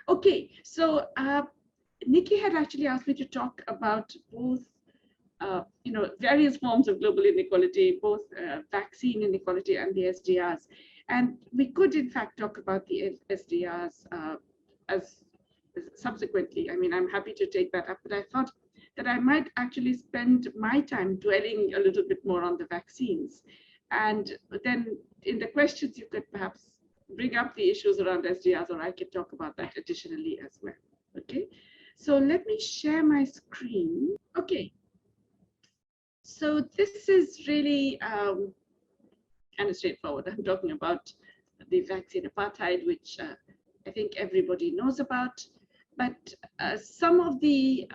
Okay, so Nikki had actually asked me to talk about both, various forms of global inequality, both vaccine inequality and the SDRs. And we could, in fact, talk about the SDRs as subsequently. I mean, I'm happy to take that up, but I thought that I might actually spend my time dwelling a little bit more on the vaccines. And then in the questions, you could perhaps bring up the issues around SDRs, or I can talk about that additionally as well. Okay, so let me share my screen. Okay, so this is really kind of straightforward. I'm talking about the vaccine apartheid, which I think everybody knows about, but some of the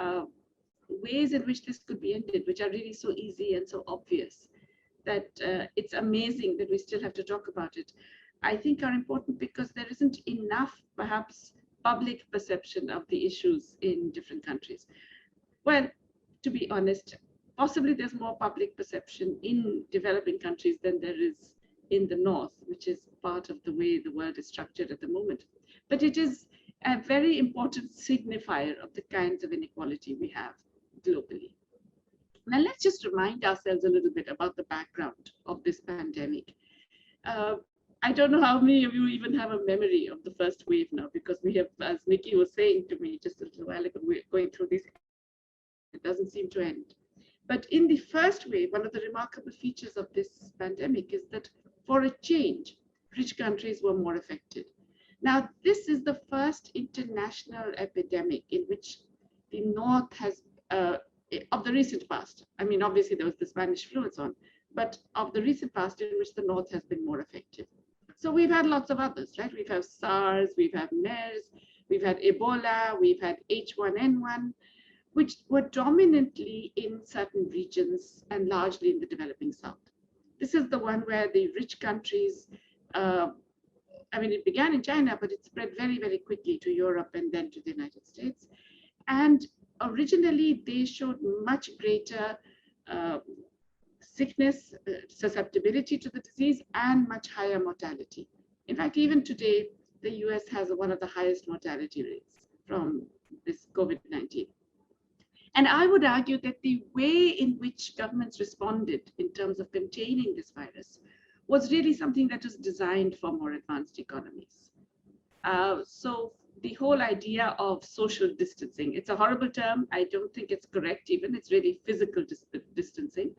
ways in which this could be ended, which are really so easy and so obvious, that it's amazing that we still have to talk about it, I think are important because there isn't enough, perhaps, public perception of the issues in different countries. Well, to be honest, possibly there's more public perception in developing countries than there is in the North, which is part of the way the world is structured at the moment. But it is a very important signifier of the kinds of inequality we have globally. Now, let's just remind ourselves a little bit about the background of this pandemic. I don't know how many of you even have a memory of the first wave now, because we have, as Nikki was saying to me just a little while ago, we're going through this. It doesn't seem to end. But in the first wave, one of the remarkable features of this pandemic is that for a change, rich countries were more affected. Now, this is the first international epidemic in which the North has, of the recent past, I mean, obviously there was the Spanish flu and so on, but of the recent past in which the North has been more affected. So we've had lots of others, right? We've had SARS, we've had MERS, we've had Ebola, we've had H1N1, which were dominantly in certain regions and largely in the developing South. This is the one where the rich countries, I mean, it began in China, but it spread very, very quickly to Europe and then to the United States. And originally, they showed much greater sickness, susceptibility to the disease, and much higher mortality. In fact, even today, the US has one of the highest mortality rates from this COVID-19. And I would argue that the way in which governments responded in terms of containing this virus was really something that was designed for more advanced economies. So the whole idea of social distancing, it's a horrible term. I don't think it's correct even. It's really physical distancing.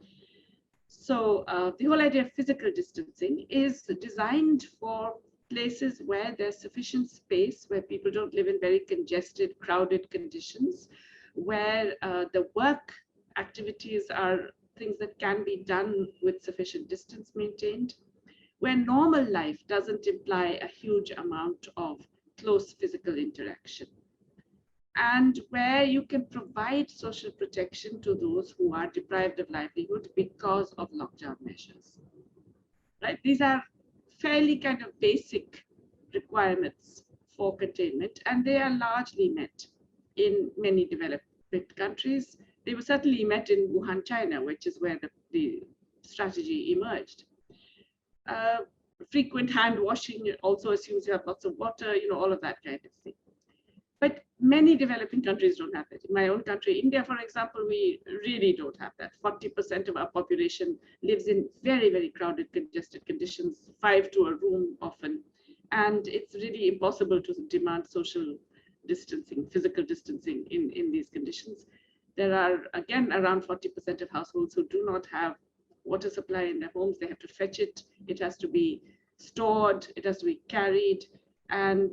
So the whole idea of physical distancing is designed for places where there's sufficient space, where people don't live in very congested, crowded conditions, where the work activities are things that can be done with sufficient distance maintained, where normal life doesn't imply a huge amount of close physical interaction, and where you can provide social protection to those who are deprived of livelihood because of lockdown measures. Right? These are fairly kind of basic requirements for containment, and they are largely met in many developed countries. They were certainly met in Wuhan, China, which is where the strategy emerged. Frequent hand washing also assumes you have lots of water, all of that kind of thing. But many developing countries don't have that. In my own country, India, for example, we really don't have that. 40% of our population lives in very, very crowded, congested conditions, 5 to a room often. And it's really impossible to demand social distancing, physical distancing in these conditions. There are, again, around 40% of households who do not have water supply in their homes. They have to fetch it. It has to be stored. It has to be carried. And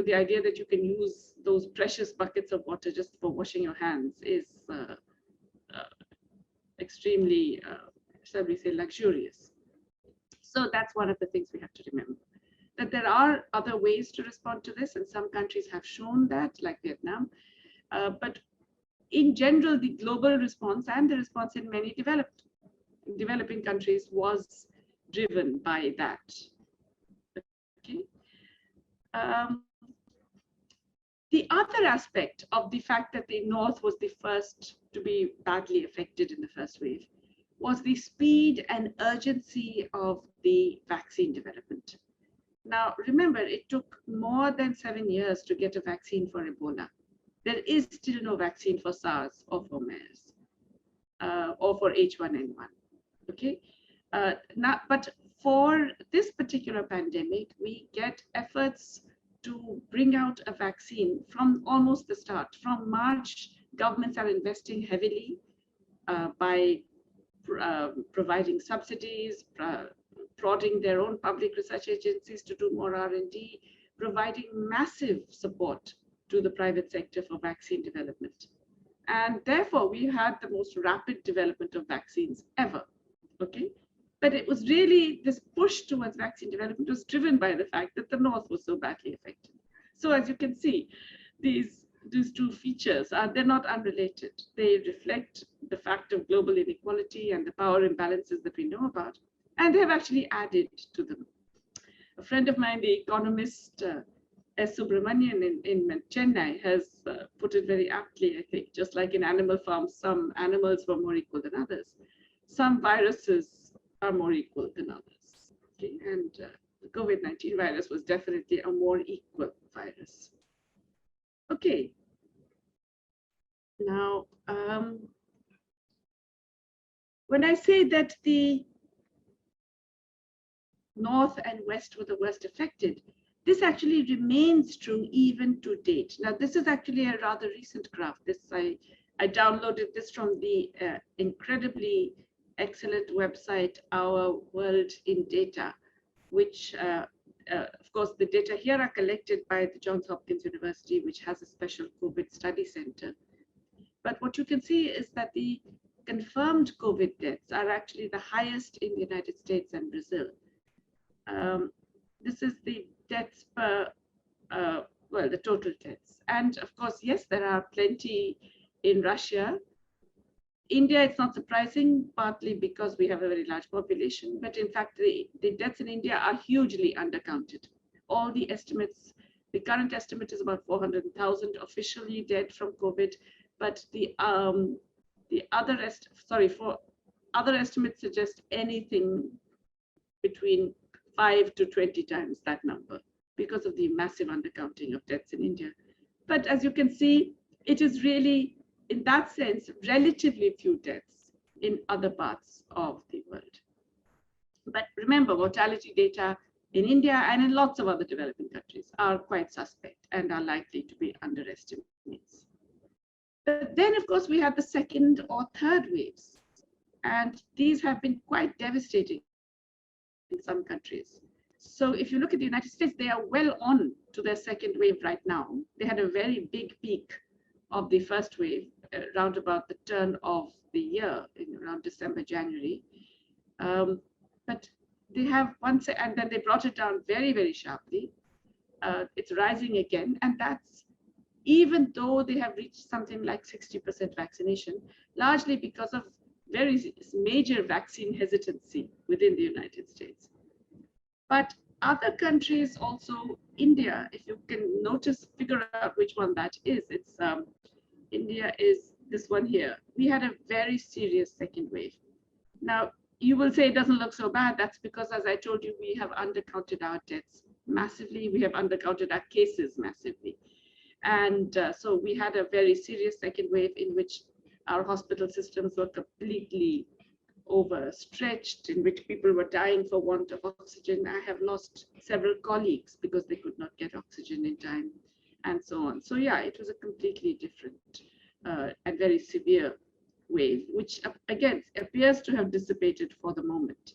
the idea that you can use those precious buckets of water just for washing your hands is extremely, shall we say, luxurious. So that's one of the things we have to remember, that there are other ways to respond to this, and some countries have shown that, like Vietnam. But in general, the global response and the response in many developing countries was driven by that. Okay. The other aspect of the fact that the North was the first to be badly affected in the first wave was the speed and urgency of the vaccine development. Now, remember, it took more than 7 years to get a vaccine for Ebola. There is still no vaccine for SARS or for MERS or for H1N1. Okay, but for this particular pandemic, we get efforts to bring out a vaccine from almost the start. From March, governments are investing heavily by providing subsidies, prodding their own public research agencies to do more R&D, providing massive support to the private sector for vaccine development. And therefore, we had the most rapid development of vaccines ever, okay? But it was really, this push towards vaccine development was driven by the fact that the North was so badly affected. So as you can see, these two features they're not unrelated. They reflect the fact of global inequality and the power imbalances that we know about, and they have actually added to them. A friend of mine, the economist S. Subramanian in Chennai, has put it very aptly, I think. Just like in animal farms, some animals were more equal than others. Some viruses are more equal than others. Okay? And the COVID-19 virus was definitely a more equal virus. Okay. Now, when I say that the North and West were the worst affected, this actually remains true even to date. Now, this is actually a rather recent graph. I downloaded this from the incredibly excellent website, Our World in Data, which, of course, the data here are collected by the Johns Hopkins University, which has a special COVID study center. But what you can see is that the confirmed COVID deaths are actually the highest in the United States and Brazil. This is the deaths per, well, the total deaths. And of course, yes, there are plenty in Russia. India, it's not surprising, partly because we have a very large population, but in fact, the deaths in India are hugely undercounted. All the estimates, the current estimate is about 400,000 officially dead from COVID, but the other estimates suggest anything between 5 to 20 times that number because of the massive undercounting of deaths in India. But as you can see, it is really, in that sense, relatively few deaths in other parts of the world. But remember, mortality data in India and in lots of other developing countries are quite suspect and are likely to be underestimates. But then, of course, we have the second or third waves, and these have been quite devastating in some countries. So if you look at the United States, they are well on to their second wave right now. They had a very big peak of the first wave around about the turn of the year, around December, January. But they have once, and then they brought it down very, very sharply. It's rising again, and that's even though they have reached something like 60% vaccination, largely because of very major vaccine hesitancy within the United States. But other countries also, India, if you can notice, figure out which one that is, it's India is this one here. We had a very serious second wave. Now, you will say it doesn't look so bad. That's because, as I told you, we have undercounted our deaths massively. We have undercounted our cases massively. And so we had a very serious second wave in which our hospital systems were completely overstretched, in which people were dying for want of oxygen. I have lost several colleagues because they could not get oxygen in time, and so on. So yeah, it was a completely different and very severe wave, which again appears to have dissipated for the moment.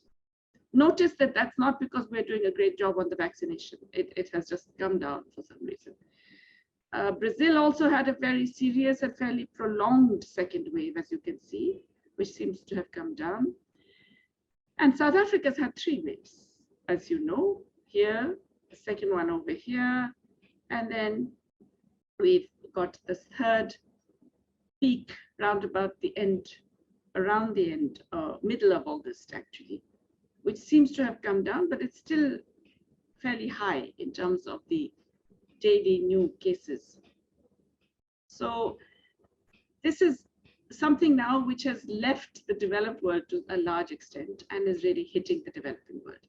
Notice that that's not because we're doing a great job on the vaccination. It has just come down for some reason. Brazil also had a very serious and fairly prolonged second wave, as you can see, which seems to have come down. And South Africa's had 3 waves, as you know, here, the second one over here, and then we've got the third peak round about the end, around the end, middle of August actually, which seems to have come down, but it's still fairly high in terms of the daily new cases. So this is something now which has left the developed world to a large extent and is really hitting the developing world.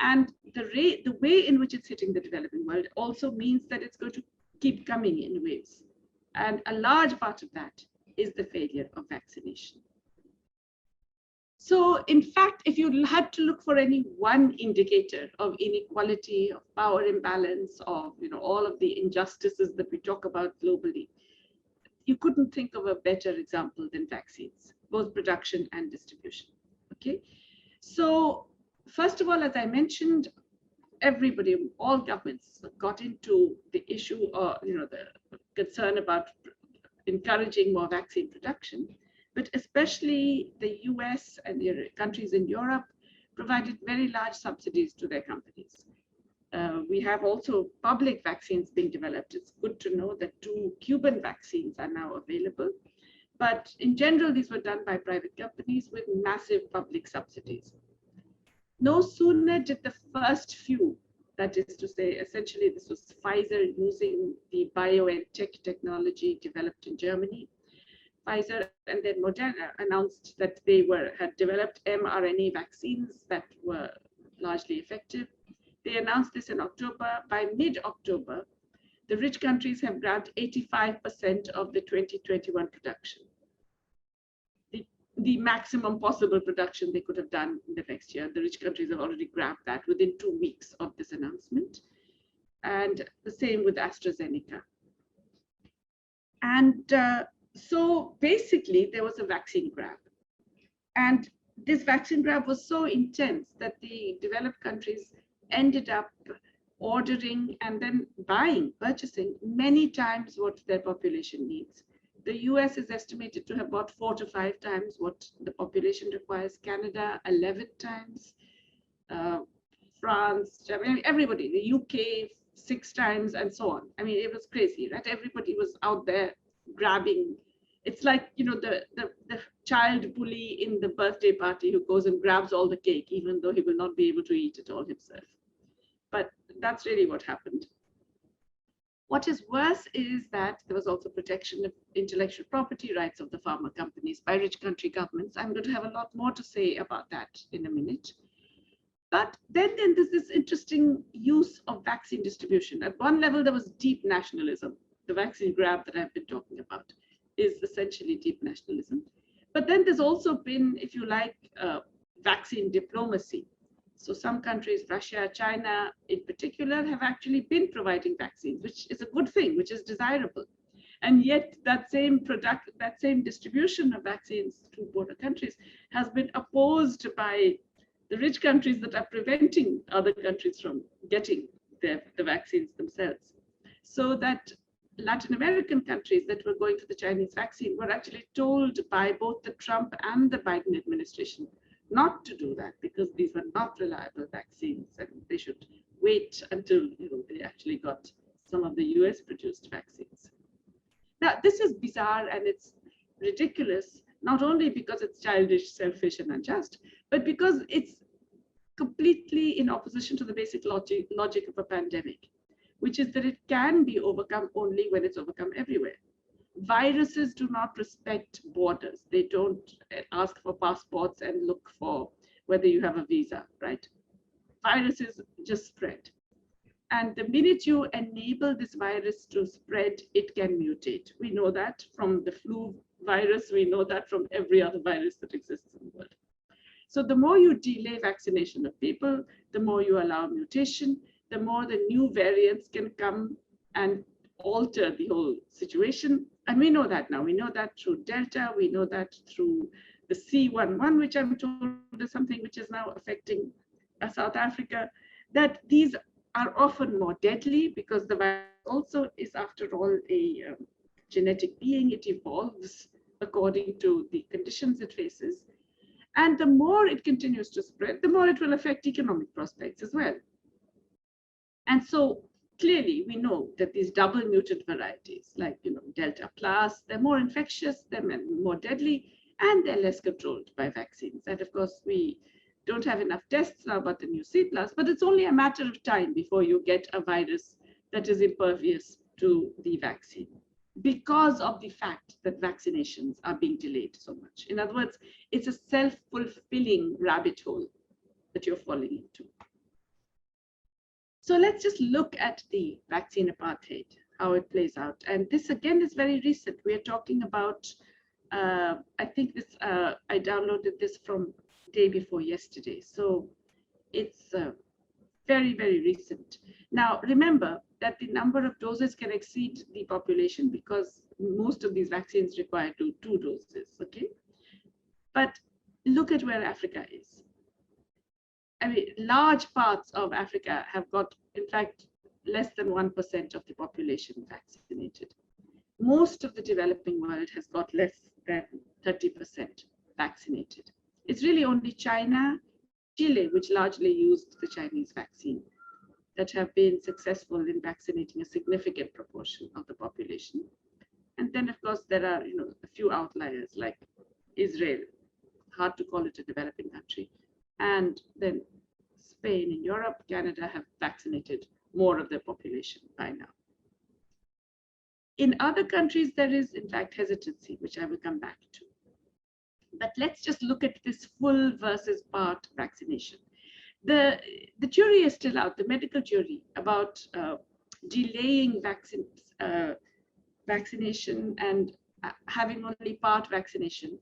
And the way in which it's hitting the developing world also means that it's going to keep coming in waves. And a large part of that is the failure of vaccination. So in fact, if you had to look for any one indicator of inequality, of power imbalance, of all of the injustices that we talk about globally, you couldn't think of a better example than vaccines, both production and distribution. Okay, so first of all, as I mentioned, everybody, all governments got into the issue, or the concern about encouraging more vaccine production, but especially the US and the countries in Europe provided very large subsidies to their companies. We have also public vaccines being developed. It's good to know that 2 Cuban vaccines are now available. But in general, these were done by private companies with massive public subsidies. No sooner did the first few, that is to say, essentially this was Pfizer using the BioNTech technology developed in Germany. Pfizer and then Moderna announced that they had developed mRNA vaccines that were largely effective. They announced this in October. By mid-October, the rich countries have grabbed 85% of the 2021 production. The maximum possible production they could have done in the next year. The rich countries have already grabbed that within 2 weeks of this announcement. And the same with AstraZeneca. And so basically, there was a vaccine grab. And this vaccine grab was so intense that the developed countries ended up ordering and then purchasing many times what their population needs. The US is estimated to have bought 4 to 5 times what the population requires. Canada, 11 times. France, everybody, the UK, 6 times, and so on. I mean, it was crazy, right? Everybody was out there grabbing. It's like, the child bully in the birthday party who goes and grabs all the cake, even though he will not be able to eat it all himself. But that's really what happened. What is worse is that there was also protection of intellectual property rights of the pharma companies by rich country governments. I'm going to have a lot more to say about that in a minute. But then there's this interesting use of vaccine distribution. At one level, there was deep nationalism. The vaccine grab that I've been talking about is essentially deep nationalism. But then there's also been, if you like, vaccine diplomacy. So some countries, Russia, China in particular, have actually been providing vaccines, which is a good thing, which is desirable. And yet that same distribution of vaccines to border countries has been opposed by the rich countries that are preventing other countries from getting the vaccines themselves. So that Latin American countries that were going for the Chinese vaccine were actually told by both the Trump and the Biden administration not to do that, because these were not reliable vaccines and they should wait until they actually got some of the US produced vaccines. Now, this is bizarre and it's ridiculous, not only because it's childish, selfish, and unjust, but because it's completely in opposition to the basic logic of a pandemic, which is that it can be overcome only when it's overcome everywhere. Viruses do not respect borders. They don't ask for passports and look for whether you have a visa, right? Viruses just spread. And the minute you enable this virus to spread, it can mutate. We know that from the flu virus. We know that from every other virus that exists in the world. So the more you delay vaccination of people, the more you allow mutation, the more the new variants can come and alter the whole situation. And we know that now. We know that through Delta. We know that through the C11, which I'm told is something which is now affecting South Africa, that these are often more deadly because the virus also is, after all, a genetic being. It evolves according to the conditions it faces. And the more it continues to spread, the more it will affect economic prospects as well. And so clearly, we know that these double mutant varieties, like Delta plus, they're more infectious, they're more deadly, and they're less controlled by vaccines. And of course, we don't have enough tests now about the new C plus, but it's only a matter of time before you get a virus that is impervious to the vaccine, because of the fact that vaccinations are being delayed so much. In other words, it's a self-fulfilling rabbit hole that you're falling into. So let's just look at the vaccine apartheid, how it plays out. And this again is very recent. We are talking about, I think this, I downloaded this from day before yesterday. So it's very, very recent. Now, remember that the number of doses can exceed the population because most of these vaccines require two doses, okay? But look at where Africa is. I mean, large parts of Africa have got, in fact, less than 1% of the population vaccinated. Most of the developing world has got less than 30% vaccinated. It's really only China, Chile, which largely used the Chinese vaccine, that have been successful in vaccinating a significant proportion of the population. And then, of course, there are a few outliers like Israel, hard to call it a developing country, and then Spain and Europe, Canada have vaccinated more of their population by now. In other countries, there is, in fact, hesitancy, which I will come back to. But let's just look at this full versus part vaccination. The jury is still out, the medical jury, about delaying vaccination and having only part vaccination.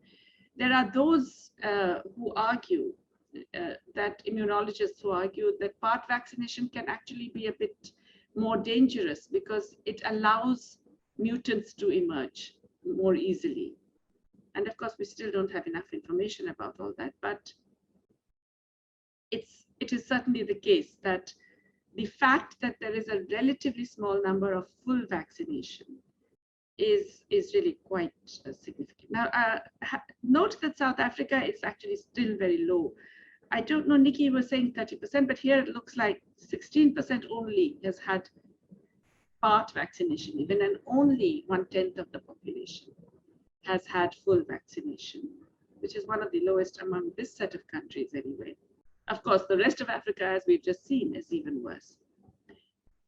There are those who argue that immunologists who argue that part vaccination can actually be a bit more dangerous because it allows mutants to emerge more easily. And of course, we still don't have enough information about all that, but it is certainly the case that the fact that there is a relatively small number of full vaccination is really quite significant. Now, note that South Africa is actually still very low. I don't know, Nikki was saying 30%, but here it looks like 16% only has had part vaccination, even, and only 1/10 of the population has had full vaccination, which is one of the lowest among this set of countries anyway. Of course, the rest of Africa, as we've just seen, is even worse.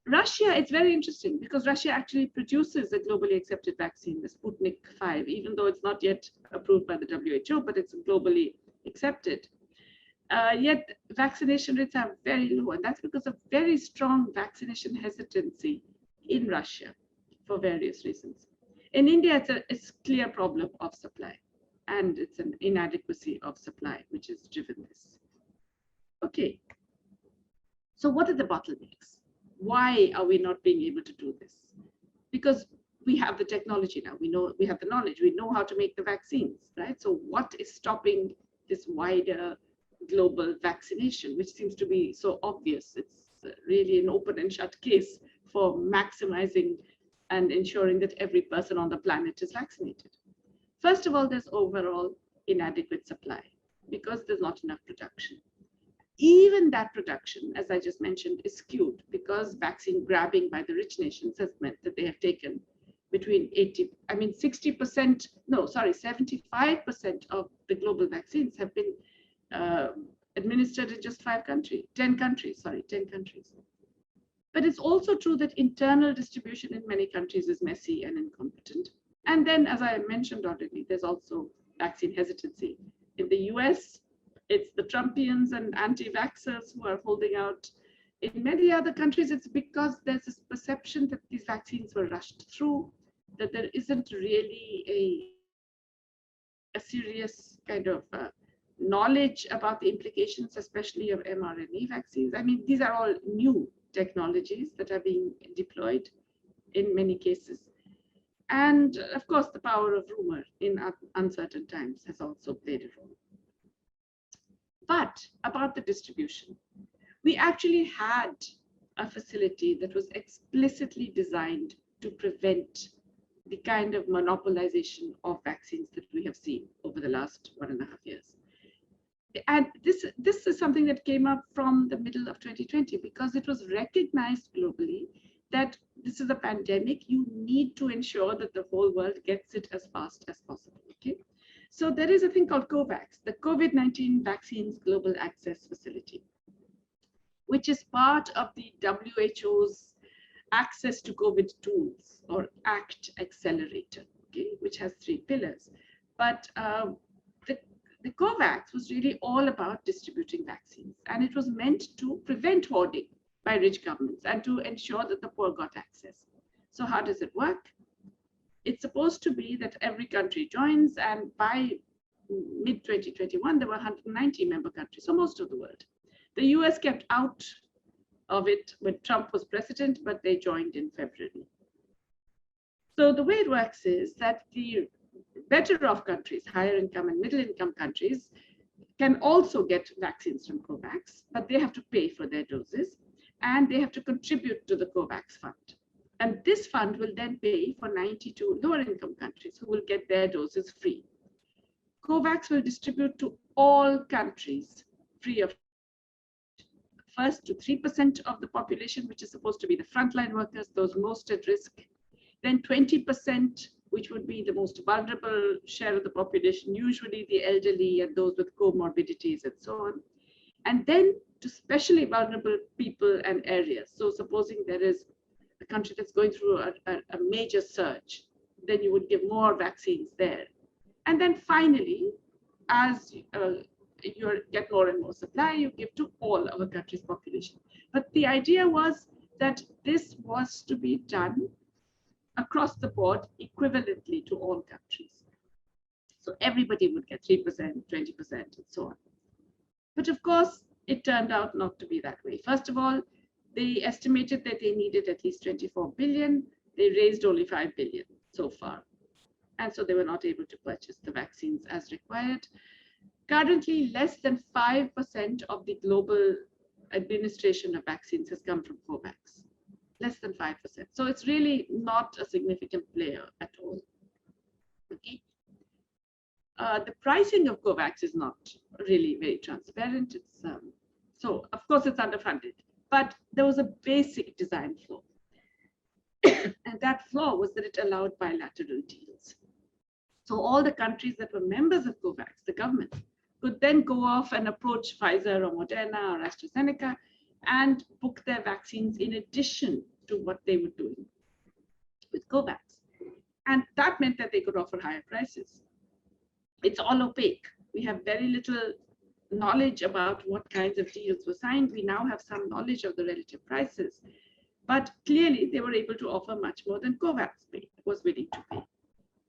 Russia, it's very interesting because Russia actually produces a globally accepted vaccine, the Sputnik 5, even though it's not yet approved by the WHO, but it's globally accepted. Yet vaccination rates are very low, and that's because of very strong vaccination hesitancy in Russia for various reasons. In India, it's a clear problem of supply, and it's an inadequacy of supply which has driven this. Okay, so what are the bottlenecks? Why are we not being able to do this? Because we have the technology now, we have the knowledge, we know how to make the vaccines, right? So what is stopping this wider global vaccination, which seems to be so obvious? It's really an open and shut case for maximizing and ensuring that every person on the planet is vaccinated. First of all, there's overall inadequate supply because there's not enough production. Even that production, as I just mentioned, is skewed because vaccine grabbing by the rich nations has meant that they have taken between 75% of the global vaccines have been administered in just 10 countries. But it's also true that internal distribution in many countries is messy and incompetent. And then, as I mentioned already, there's also vaccine hesitancy. In the US, it's the Trumpians and anti-vaxxers who are holding out. In many other countries, it's because there's this perception that these vaccines were rushed through, that there isn't really a serious kind of knowledge about the implications, especially of mRNA vaccines. I mean, these are all new technologies that are being deployed in many cases. And of course, the power of rumor in uncertain times has also played a role. But about the distribution, we actually had a facility that was explicitly designed to prevent the kind of monopolization of vaccines that we have seen over the last 1.5 years. And this is something that came up from the middle of 2020 because it was recognized globally that this is a pandemic. You need to ensure that the whole world gets it as fast as possible. Okay, so there is a thing called COVAX, the COVID-19 Vaccines Global Access Facility, which is part of the WHO's Access to COVID Tools or ACT Accelerator, okay, which has 3 pillars. But the COVAX was really all about distributing vaccines, and it was meant to prevent hoarding. by rich governments and to ensure that the poor got access. So how does it work? It's supposed to be that every country joins, and by mid-2021, there were 190 member countries, so most of the world. The US kept out of it when Trump was president, but they joined in February. So the way it works is that the better off countries, higher income and middle income countries, can also get vaccines from COVAX, but they have to pay for their doses and they have to contribute to the COVAX fund. And this fund will then pay for 92 lower income countries who will get their doses free. COVAX will distribute to all countries free of first to 3% of the population, which is supposed to be the frontline workers, those most at risk. Then 20%, which would be the most vulnerable share of the population, usually the elderly and those with comorbidities and so on. And then to especially vulnerable people and areas. So supposing there is a country that's going through a major surge, then you would give more vaccines there. And then finally, as you get more and more supply, you give to all of a country's population. But the idea was that this was to be done across the board equivalently to all countries. So everybody would get 3%, 20%, and so on. But of course, it turned out not to be that way. First of all, they estimated that they needed at least 24 billion. They raised only 5 billion so far. And so they were not able to purchase the vaccines as required. Currently, less than 5% of the global administration of vaccines has come from COVAX. Less than 5%. So it's really not a significant player at all. Okay. The pricing of COVAX is not really very transparent. It's, so of course it's underfunded, but there was a basic design flaw. And that flaw was that it allowed bilateral deals. So all the countries that were members of COVAX, the government, could then go off and approach Pfizer or Moderna or AstraZeneca and book their vaccines in addition to what they were doing with COVAX. And that meant that they could offer higher prices. It's all opaque. We have very little knowledge about what kinds of deals were signed. We now have some knowledge of the relative prices, but clearly they were able to offer much more than COVAX was willing to pay.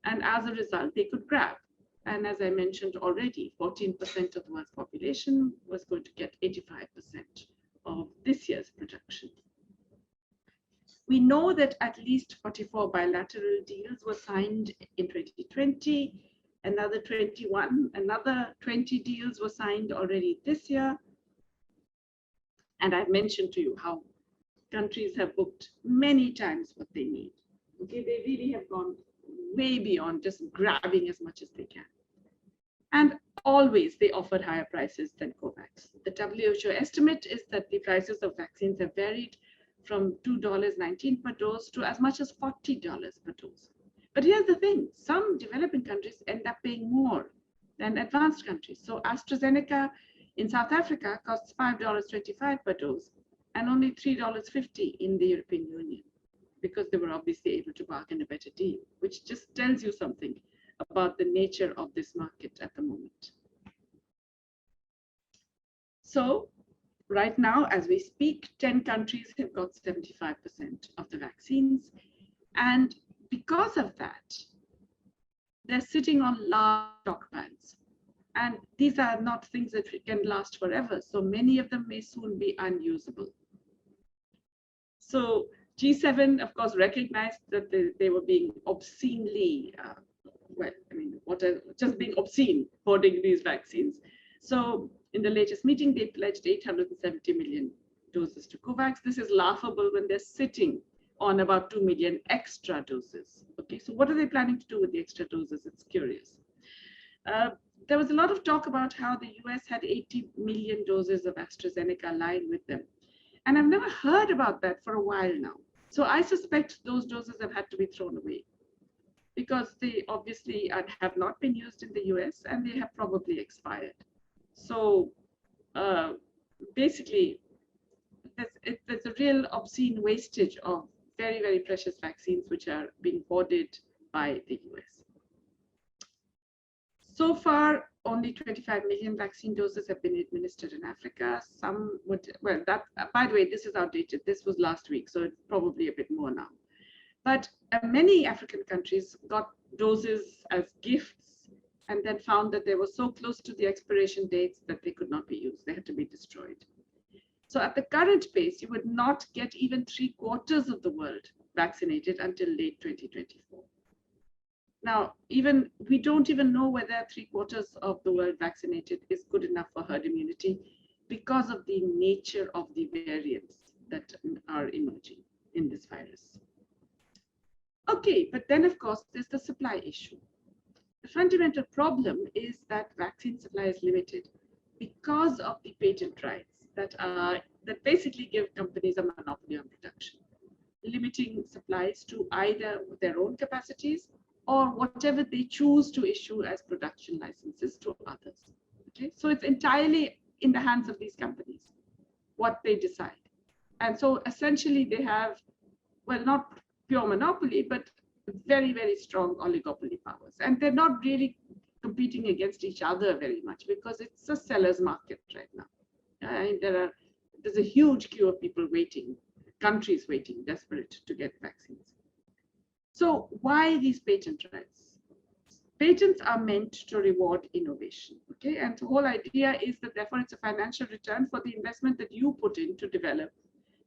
And as a result, they could grab. And as I mentioned already, 14% of the world's population was going to get 85% of this year's production. We know that at least 44 bilateral deals were signed in 2020, another 20 deals were signed already this year. And I've mentioned to you how countries have booked many times what they need. Okay, they really have gone way beyond just grabbing as much as they can. And always they offered higher prices than COVAX. The WHO estimate is that the prices of vaccines have varied from $2.19 per dose to as much as $40 per dose. But here's the thing, some developing countries end up paying more than advanced countries. So AstraZeneca in South Africa costs $5.25 per dose and only $3.50 in the European Union, because they were obviously able to bargain a better deal, which just tells you something about the nature of this market at the moment. So right now, as we speak, 10 countries have got 75% of the vaccines. And because of that, they're sitting on large stockpiles. And these are not things that can last forever. So many of them may soon be unusable. So G7, of course, recognized that they were being obscenely, just being obscene hoarding these vaccines. So in the latest meeting, they pledged 870 million doses to COVAX. This is laughable when they're sitting on about 2 million extra doses. Okay, so what are they planning to do with the extra doses? It's curious. There was a lot of talk about how the US had 80 million doses of AstraZeneca lying with them. And I've never heard about that for a while now. So I suspect those doses have had to be thrown away because they obviously have not been used in the US and they have probably expired. So basically, there's a real obscene wastage of very, very precious vaccines which are being hoarded by the US. So far, only 25 million vaccine doses have been administered in Africa. Some would, well, that, by the way, this is outdated. This was last week, so it's probably a bit more now. But many African countries got doses as gifts and then found that they were so close to the expiration dates that they could not be used. They had to be destroyed. So at the current pace, you would not get even 3/4 of the world vaccinated until late 2024. Now, we don't even know whether 3/4 of the world vaccinated is good enough for herd immunity because of the nature of the variants that are emerging in this virus. Okay, but then of course, there's the supply issue. The fundamental problem is that vaccine supply is limited because of the patent rights that basically give companies a monopoly on production, limiting supplies to either their own capacities or whatever they choose to issue as production licenses to others. Okay, so it's entirely in the hands of these companies what they decide. And so essentially they have, well, not pure monopoly, but very, very strong oligopoly powers. And they're not really competing against each other very much because it's a seller's market right now. And there's a huge queue of people waiting, countries waiting, desperate to get vaccines. So why these patent rights? Patents are meant to reward innovation, okay? And the whole idea is that therefore it's a financial return for the investment that you put in to develop,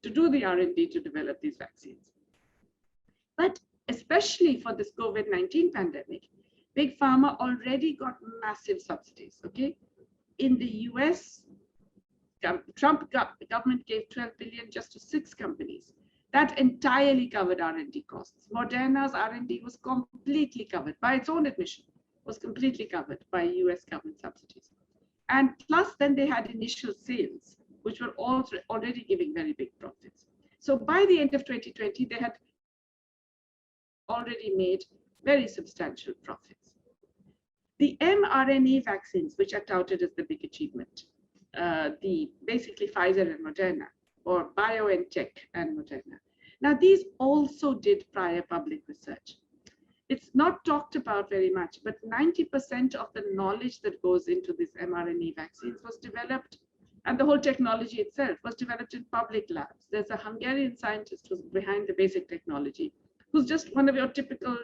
to do the R&D to develop these vaccines. But especially for this COVID-19 pandemic, Big Pharma already got massive subsidies, okay? In the US, Trump government gave 12 billion just to 6 companies. That entirely covered R&D costs. Moderna's R&D was completely covered, by its own admission, was completely covered by US government subsidies. And plus then they had initial sales, which were also already giving very big profits. So by the end of 2020, they had already made very substantial profits. The mRNA vaccines, which are touted as the big achievement, basically Pfizer and Moderna, or BioNTech and Moderna. Now, these also did prior public research. It's not talked about very much, but 90% of the knowledge that goes into these mRNA vaccines was developed, and the whole technology itself was developed in public labs. There's a Hungarian scientist who's behind the basic technology, who's just one of your typical,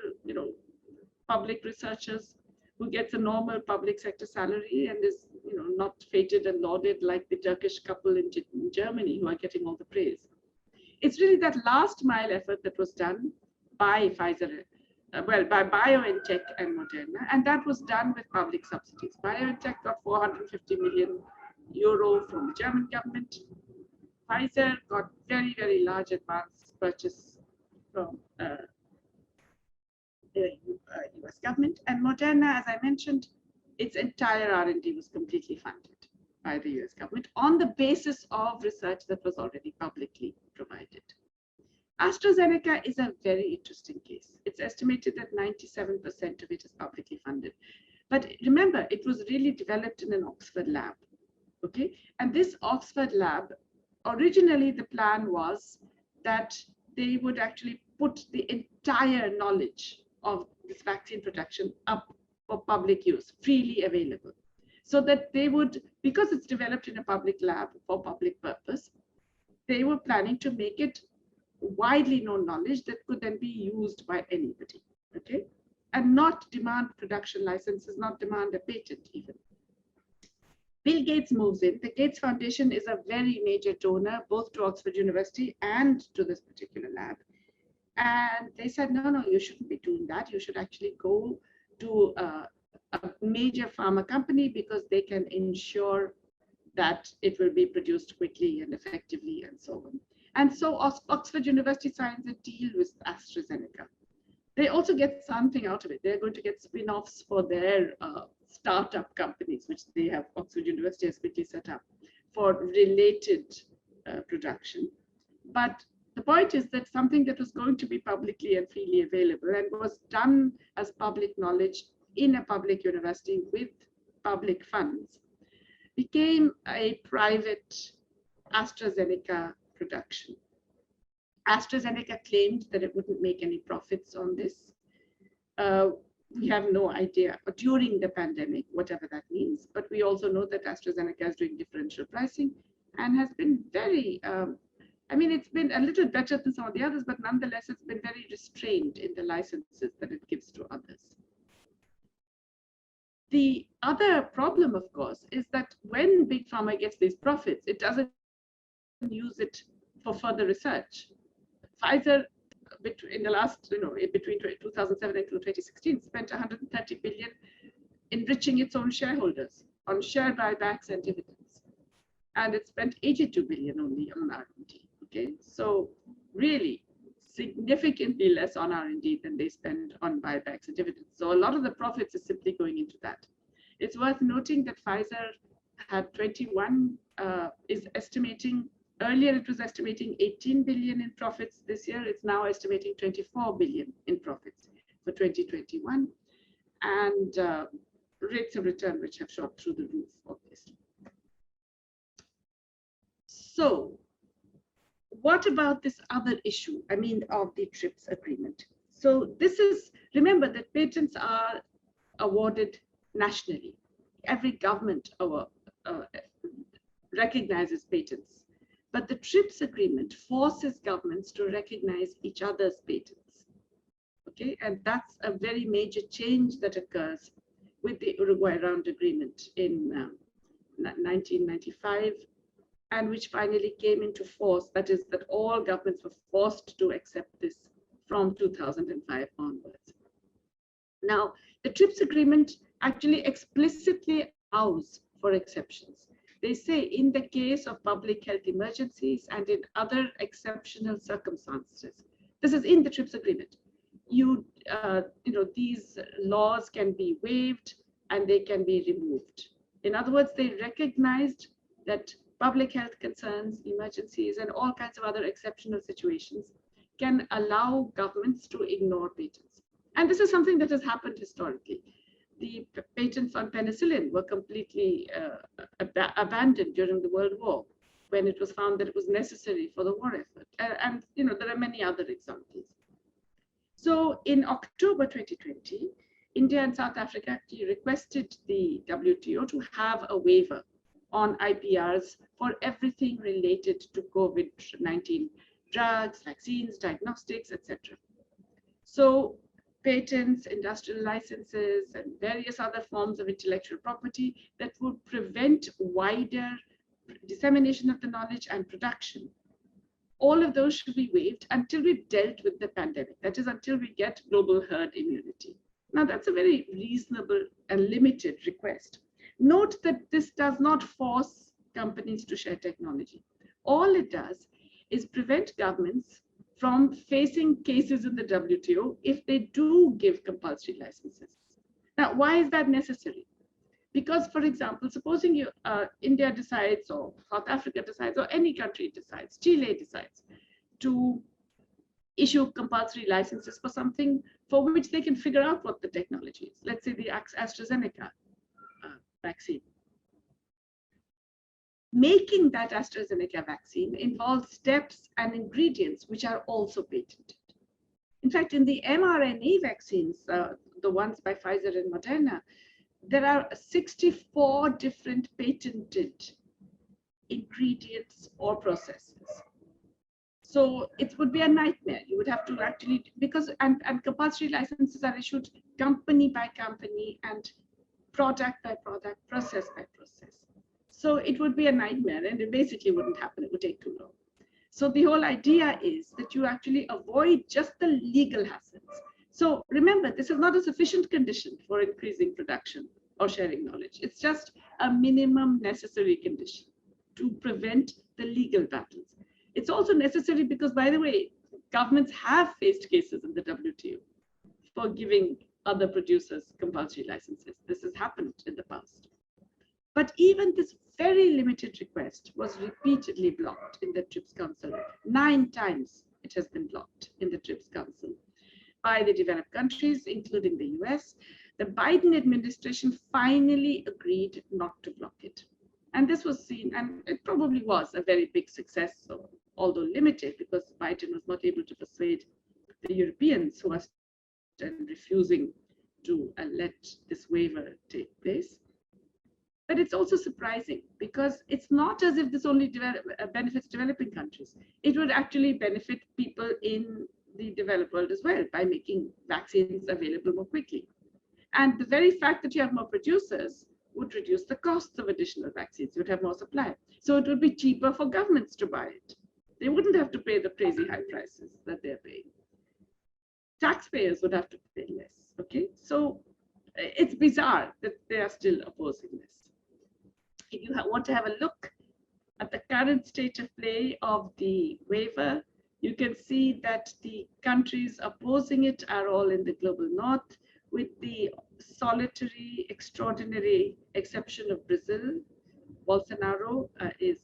public researchers who gets a normal public sector salary and is, not feted and lauded like the Turkish couple in Germany who are getting all the praise. It's really that last mile effort that was done by Pfizer, by BioNTech and Moderna, and that was done with public subsidies. BioNTech got 450 million euro from the German government. Pfizer got very, very large advance purchase from the US government, and Moderna, as I mentioned, its entire R&D was completely funded by the US government on the basis of research that was already publicly provided. AstraZeneca is a very interesting case. It's estimated that 97% of it is publicly funded. But remember, it was really developed in an Oxford lab, okay? And this Oxford lab, originally the plan was that they would actually put the entire knowledge of this vaccine production up for public use, freely available. So that they would, because it's developed in a public lab for public purpose, they were planning to make it widely known knowledge that could then be used by anybody, okay? And not demand production licenses, not demand a patent even. Bill Gates moves in. The Gates Foundation is a very major donor, both to Oxford University and to this particular lab. And they said, no, you shouldn't be doing that. You should actually go to a major pharma company because they can ensure that it will be produced quickly and effectively and so on. And so Oxford University signs a deal with AstraZeneca. They also get something out of it. They're going to get spin-offs for their startup companies, which they have, Oxford University has quickly set up for related production. But the point is that something that was going to be publicly and freely available and was done as public knowledge in a public university with public funds became a private AstraZeneca production. AstraZeneca claimed that it wouldn't make any profits on this. we have no idea during the pandemic, whatever that means. But we also know that AstraZeneca is doing differential pricing and has been very, I mean, it's been a little better than some of the others, but nonetheless, it's been very restrained in the licenses that it gives to others. The other problem, of course, is that when Big Pharma gets these profits, it doesn't use it for further research. Pfizer, in the last, between 2007 and 2016, spent 130 billion enriching its own shareholders on share buybacks and dividends. And it spent 82 billion only on R&D. Okay, so really significantly less on R&D than they spend on buybacks and dividends. So a lot of the profits is simply going into that. It's worth noting that Pfizer had 21, is estimating, earlier it was estimating 18 billion in profits this year. It's now estimating 24 billion in profits for 2021. And rates of return which have shot through the roof, obviously. So what about this other issue, I mean, of the TRIPS agreement? So this is, remember that patents are awarded nationally. Every government recognizes patents. But the TRIPS agreement forces governments to recognize each other's patents. Okay, and that's a very major change that occurs with the Uruguay Round Agreement in 1995, and which finally came into force. That is, that all governments were forced to accept this from 2005 onwards. Now, the TRIPS agreement actually explicitly allows for exceptions. They say in the case of public health emergencies and in other exceptional circumstances, this is in the TRIPS agreement, these laws can be waived and they can be removed. In other words, they recognized that public health concerns, emergencies, and all kinds of other exceptional situations can allow governments to ignore patents. And this is something that has happened historically. The patents on penicillin were completely abandoned during the World War when it was found that it was necessary for the war effort. And there are many other examples. So in October 2020, India and South Africa actually requested the WTO to have a waiver on IPRs for everything related to COVID-19 drugs, vaccines, diagnostics, etc. So patents, industrial licenses, and various other forms of intellectual property that would prevent wider dissemination of the knowledge and production. All of those should be waived until we've dealt with the pandemic. That is, until we get global herd immunity. Now, that's a very reasonable and limited request. Note that this does not force companies to share technology. All it does is prevent governments from facing cases in the WTO if they do give compulsory licenses. Now, why is that necessary? Because, for example, supposing India decides, or South Africa decides, or any country decides, Chile decides to issue compulsory licenses for something for which they can figure out what the technology is. Let's say the AstraZeneca vaccine. Making that AstraZeneca vaccine involves steps and ingredients which are also patented. In fact, in the mRNA vaccines, the ones by Pfizer and Moderna, there are 64 different patented ingredients or processes. So it would be a nightmare. You would have to actually, and compulsory licenses are issued company by company and product by product, process by process. So it would be a nightmare, and it basically wouldn't happen. It would take too long. So the whole idea is that you actually avoid just the legal hassles. So remember, this is not a sufficient condition for increasing production or sharing knowledge. It's just a minimum necessary condition to prevent the legal battles. It's also necessary because, by the way, governments have faced cases in the WTO for giving other producers compulsory licenses. This has happened in the past. But even this very limited request was repeatedly blocked in the TRIPS Council. 9 times it has been blocked in the TRIPS Council by the developed countries, including the US. The Biden administration finally agreed not to block it. And this was seen, and it probably was a very big success, so, although limited, because Biden was not able to persuade the Europeans who are refusing to let this waiver take place. But it's also surprising because it's not as if this only benefits developing countries. It would actually benefit people in the developed world as well by making vaccines available more quickly. And the very fact that you have more producers would reduce the costs of additional vaccines. You'd have more supply. So it would be cheaper for governments to buy it. They wouldn't have to pay the crazy high prices that they're paying. Taxpayers would have to pay less, okay? So it's bizarre that they are still opposing this. If you want to have a look at the current state of play of the waiver, you can see that the countries opposing it are all in the global north, with the solitary, extraordinary exception of Brazil. Bolsonaro is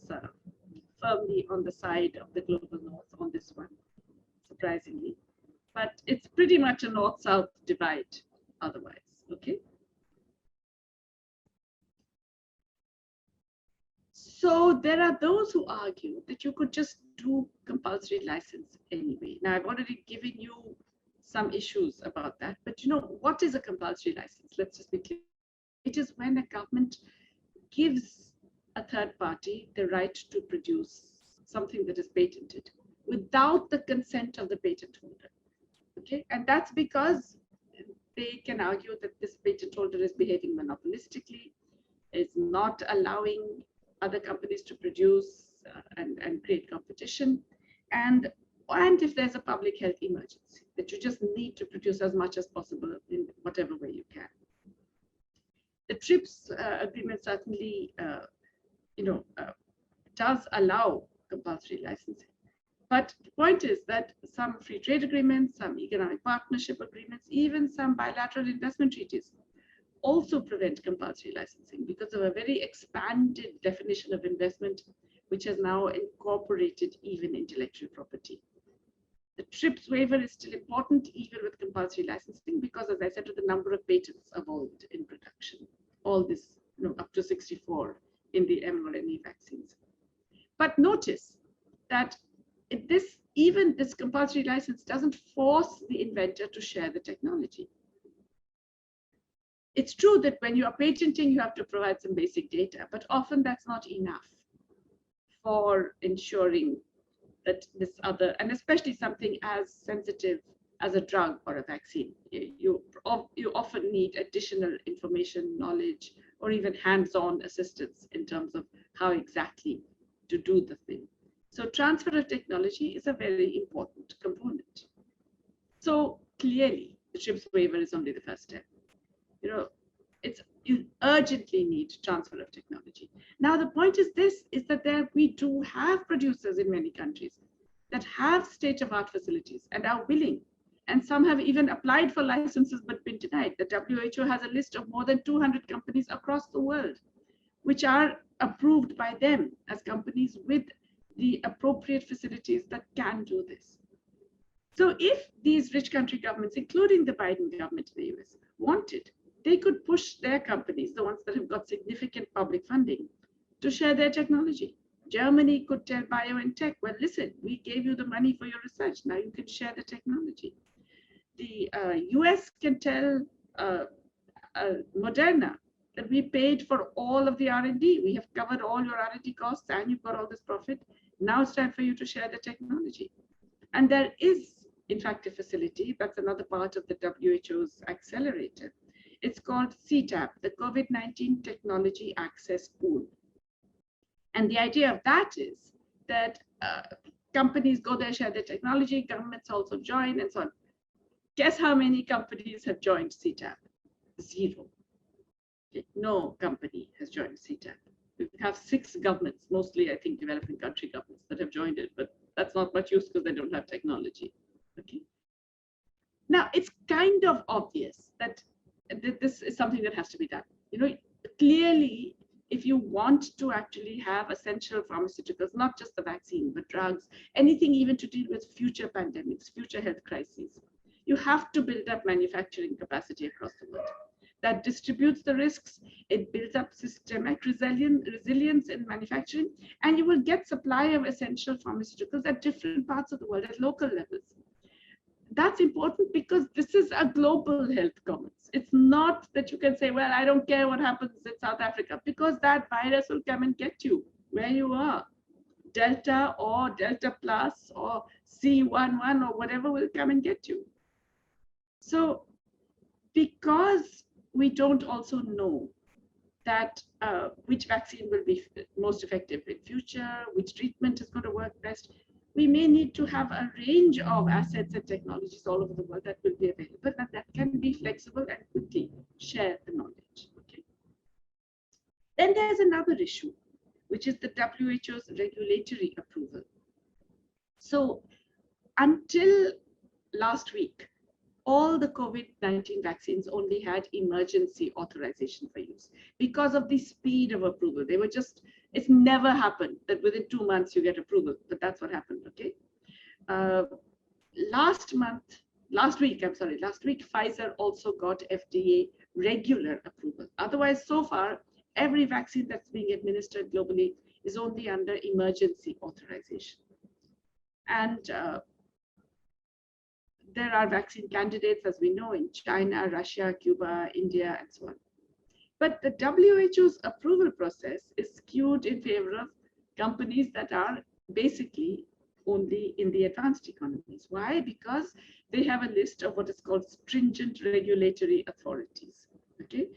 firmly on the side of the global north on this one, surprisingly. But it's pretty much a north-south divide otherwise, okay? So there are those who argue that you could just do compulsory license anyway. Now, I've already given you some issues about that, but you know, what is a compulsory license? Let's just be clear. It is when a government gives a third party the right to produce something that is patented without the consent of the patent holder, okay? And that's because they can argue that this patent holder is behaving monopolistically, is not allowing other companies to produce and create competition. And if there's a public health emergency, that you just need to produce as much as possible in whatever way you can. The TRIPS agreement certainly, does allow compulsory licensing. But the point is that some free trade agreements, some economic partnership agreements, even some bilateral investment treaties also prevent compulsory licensing because of a very expanded definition of investment, which has now incorporated even intellectual property. The TRIPS waiver is still important even with compulsory licensing because, as I said, the number of patents evolved in production, all this, up to 64 in the mRNA vaccines. But notice that even this compulsory license doesn't force the inventor to share the technology. It's true that when you are patenting, you have to provide some basic data, but often that's not enough for ensuring that this other, and especially something as sensitive as a drug or a vaccine, you often need additional information, knowledge, or even hands-on assistance in terms of how exactly to do the thing. So transfer of technology is a very important component. So clearly, the TRIPS waiver is only the first step. You urgently need transfer of technology. Now, the point is that we do have producers in many countries that have state-of-art facilities and are willing, and some have even applied for licenses but been denied. The WHO has a list of more than 200 companies across the world, which are approved by them as companies with the appropriate facilities that can do this. So if these rich country governments, including the Biden government in the US, wanted, they could push their companies, the ones that have got significant public funding, to share their technology. Germany could tell BioNTech, well, listen, we gave you the money for your research. Now you can share the technology. The US can tell Moderna that we paid for all of the R&D. We have covered all your R&D costs and you've got all this profit. Now it's time for you to share the technology. And there is, in fact, a facility, that's another part of the WHO's accelerator. It's called CTAP, the COVID-19 Technology Access Pool. And the idea of that is that companies go there, share their technology, governments also join, and so on. Guess how many companies have joined CTAP? 0. No company has joined CTAP. We have 6 governments, mostly, I think, developing country governments that have joined it, but that's not much use because they don't have technology. Okay. Now, it's kind of obvious that this is something that has to be done. Clearly, if you want to actually have essential pharmaceuticals, not just the vaccine, but drugs, anything even to deal with future pandemics, future health crises, you have to build up manufacturing capacity across the world. That distributes the risks, it builds up systemic resilience in manufacturing, and you will get supply of essential pharmaceuticals at different parts of the world at local levels. That's important because this is a global health commons. It's not that you can say, well, I don't care what happens in South Africa, because that virus will come and get you where you are. Delta or Delta Plus or C11 or whatever will come and get you. So because we don't also know that which vaccine will be most effective in future, which treatment is going to work best, we may need to have a range of assets and technologies all over the world that will be available and that can be flexible and quickly share the knowledge. Okay. Then there's another issue, which is the WHO's regulatory approval. So until last week, all the COVID-19 vaccines only had emergency authorization for use because of the speed of approval. They were just, it's never happened that within 2 months you get approval, but that's what happened, okay? Last week, Pfizer also got FDA regular approval. Otherwise, so far, every vaccine that's being administered globally is only under emergency authorization. And there are vaccine candidates, as we know, in China, Russia, Cuba, India, and so on. But the WHO's approval process is skewed in favor of companies that are basically only in the advanced economies. Why? Because they have a list of what is called stringent regulatory authorities. Okay,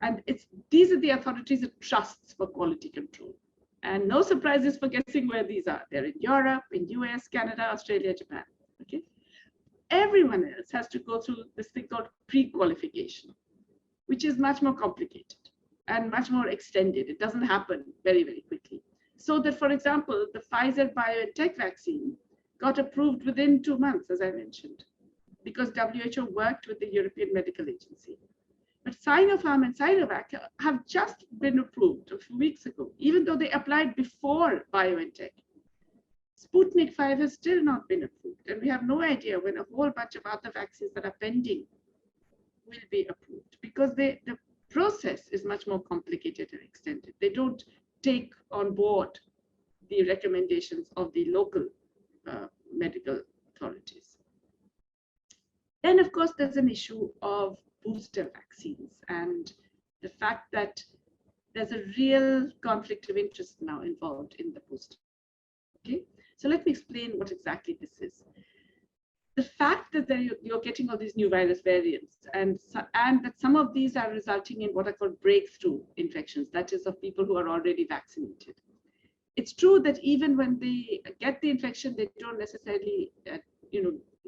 and these are the authorities it trusts for quality control. And no surprises for guessing where these are. They're in Europe, in US, Canada, Australia, Japan. Okay. Everyone else has to go through this thing called pre-qualification, which is much more complicated and much more extended. It doesn't happen very, very quickly. So that, for example, the Pfizer-BioNTech vaccine got approved within 2 months, as I mentioned, because WHO worked with the European Medical Agency. But Sinopharm and Sinovac have just been approved a few weeks ago, even though they applied before BioNTech. Sputnik 5 has still not been approved, and we have no idea when a whole bunch of other vaccines that are pending will be approved, because the process is much more complicated and extended. They don't take on board the recommendations of the local medical authorities. Then, of course, there's an issue of booster vaccines and the fact that there's a real conflict of interest now involved in the booster. Okay. So let me explain what exactly this is. The fact that you're getting all these new virus variants and that some of these are resulting in what are called breakthrough infections, that is of people who are already vaccinated. It's true that even when they get the infection, they don't necessarily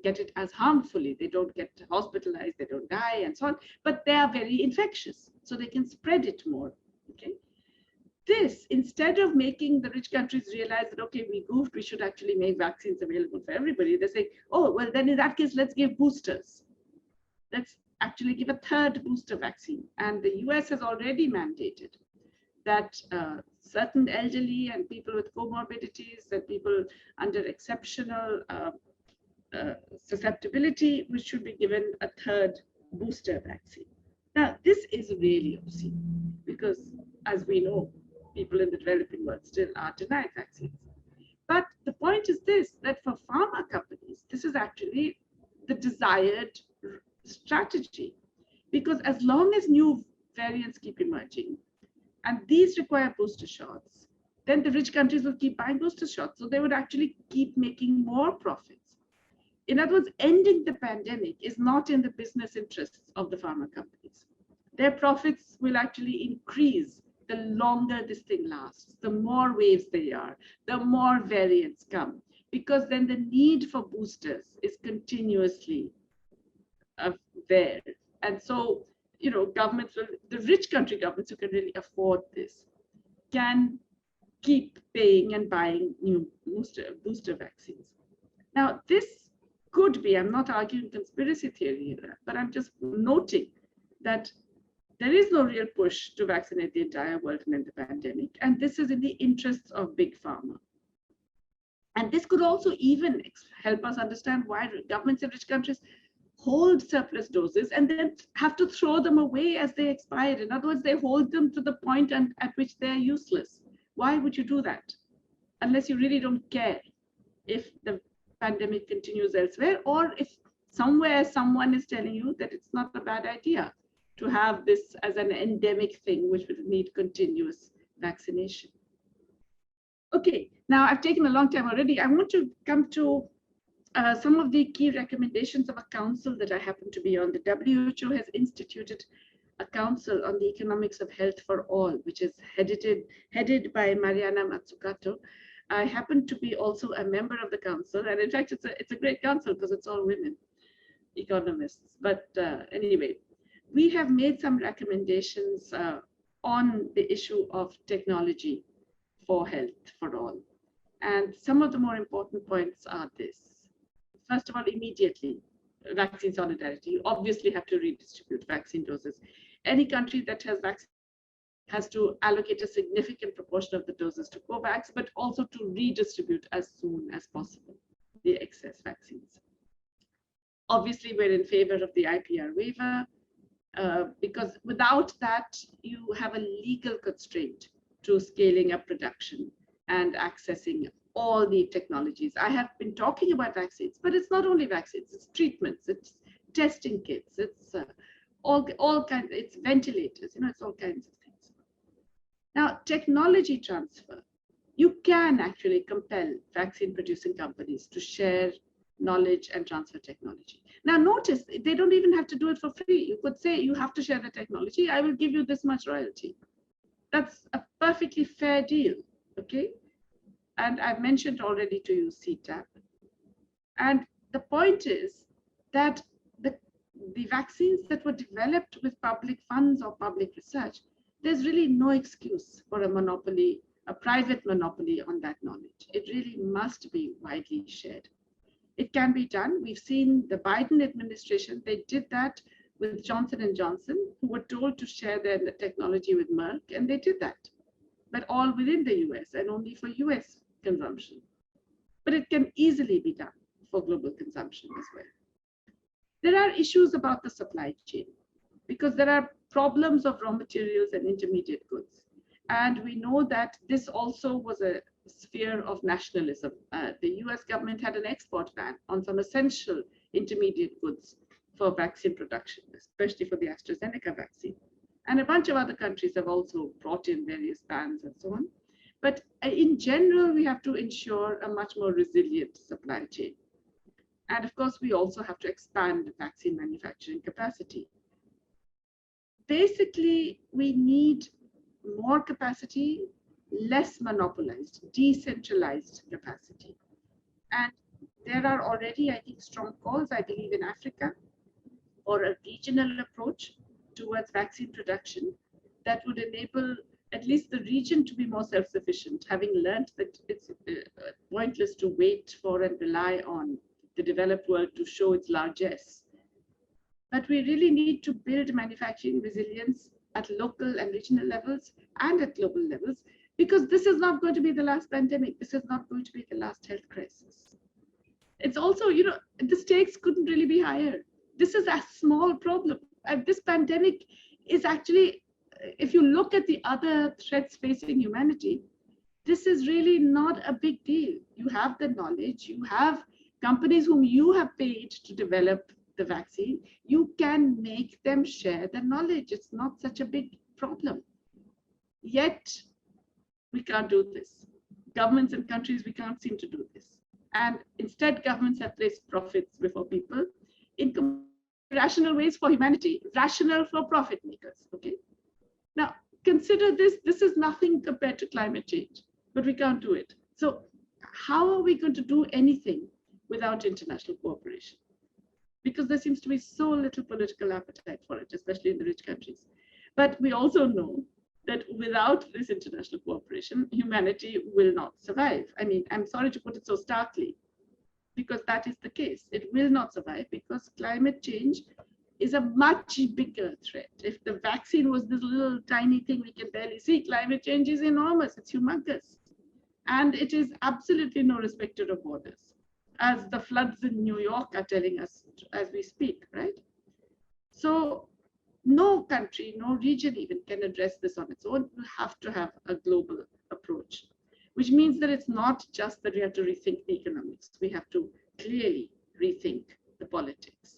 get it as harmfully. They don't get hospitalized, they don't die and so on, but they are very infectious, so they can spread it more. Okay. This, instead of making the rich countries realize that, okay, we goofed, we should actually make vaccines available for everybody, they say, oh, well, then in that case, let's give boosters. Let's actually give a third booster vaccine. And the US has already mandated that certain elderly and people with comorbidities and people under exceptional susceptibility, which should be given a third booster vaccine. Now, this is really obscene because, as we know, people in the developing world still are denied vaccines. But the point is this, that for pharma companies, this is actually the desired strategy, because as long as new variants keep emerging, and these require booster shots, then the rich countries will keep buying booster shots. So they would actually keep making more profits. In other words, ending the pandemic is not in the business interests of the pharma companies. Their profits will actually increase the longer this thing lasts, the more waves there are, the more variants come, because then the need for boosters is continuously there. And so, governments will, the rich country governments who can really afford this, can keep paying and buying new booster vaccines. Now, this could be, I'm not arguing conspiracy theory here, but I'm just noting that there is no real push to vaccinate the entire world and end the pandemic. And this is in the interests of big pharma. And this could also even help us understand why governments in rich countries hold surplus doses and then have to throw them away as they expire. In other words, they hold them to the point at which they're useless. Why would you do that? Unless you really don't care if the pandemic continues elsewhere, or if somewhere someone is telling you that it's not a bad idea to have this as an endemic thing, which would need continuous vaccination. Okay, now I've taken a long time already. I want to come to some of the key recommendations of a council that I happen to be on. The WHO has instituted a council on the economics of health for all, which is headed by Mariana Mazzucato. I happen to be also a member of the council, and in fact, it's a great council because it's all women economists. But anyway, we have made some recommendations on the issue of technology for health for all. And some of the more important points are this. First of all, immediately, vaccine solidarity. You obviously have to redistribute vaccine doses. Any country that has vaccine has to allocate a significant proportion of the doses to COVAX, but also to redistribute as soon as possible the excess vaccines. Obviously, we're in favor of the IPR waiver because without that, you have a legal constraint to scaling up production and accessing all the technologies. I have been talking about vaccines, but it's not only vaccines, it's treatments, it's testing kits, it's all kinds, it's ventilators, it's all kinds of things. Now, technology transfer, you can actually compel vaccine producing companies to share knowledge and transfer technology. Now notice, they don't even have to do it for free. You could say, you have to share the technology, I will give you this much royalty. That's a perfectly fair deal, okay? And I've mentioned already to you CTAP. And the point is that the vaccines that were developed with public funds or public research, there's really no excuse for a monopoly, a private monopoly on that knowledge. It really must be widely shared. It can be done. We've seen the Biden administration, they did that with Johnson & Johnson, who were told to share their technology with Merck, and they did that, but all within the US and only for US consumption. But it can easily be done for global consumption as well. There are issues about the supply chain because there are problems of raw materials and intermediate goods. And we know that this also was a sphere of nationalism. The US government had an export ban on some essential intermediate goods for vaccine production, especially for the AstraZeneca vaccine. And a bunch of other countries have also brought in various bans and so on. But in general, we have to ensure a much more resilient supply chain. And of course, we also have to expand vaccine manufacturing capacity. Basically, we need more capacity, less monopolized, decentralized capacity. And there are already, I think, strong calls, I believe, in Africa for a regional approach towards vaccine production that would enable at least the region to be more self-sufficient, having learned that it's pointless to wait for and rely on the developed world to show its largesse. But we really need to build manufacturing resilience at local and regional levels and at global levels, because this is not going to be the last pandemic. This is not going to be the last health crisis. It's also, the stakes couldn't really be higher. This is a small problem. This pandemic is actually, if you look at the other threats facing humanity, this is really not a big deal. You have the knowledge, you have companies whom you have paid to develop the vaccine, you can make them share the knowledge. It's not such a big problem. Yet, we can't do this. Governments and countries, we can't seem to do this. And instead, governments have placed profits before people in rational ways for humanity, rational for profit makers, okay? Now, consider this is nothing compared to climate change, but we can't do it. So how are we going to do anything without international cooperation? Because there seems to be so little political appetite for it, especially in the rich countries. But we also know that without this international cooperation, humanity will not survive. I mean, I'm sorry to put it so starkly, because that is the case. It will not survive because climate change is a much bigger threat. If the vaccine was this little tiny thing we can barely see, climate change is enormous, it's humongous. And it is absolutely no respecter of borders, as the floods in New York are telling us as we speak, right? So no country, no region even can address this on its own. You have to have a global approach, which means that it's not just that we have to rethink the economics. We have to clearly rethink the politics.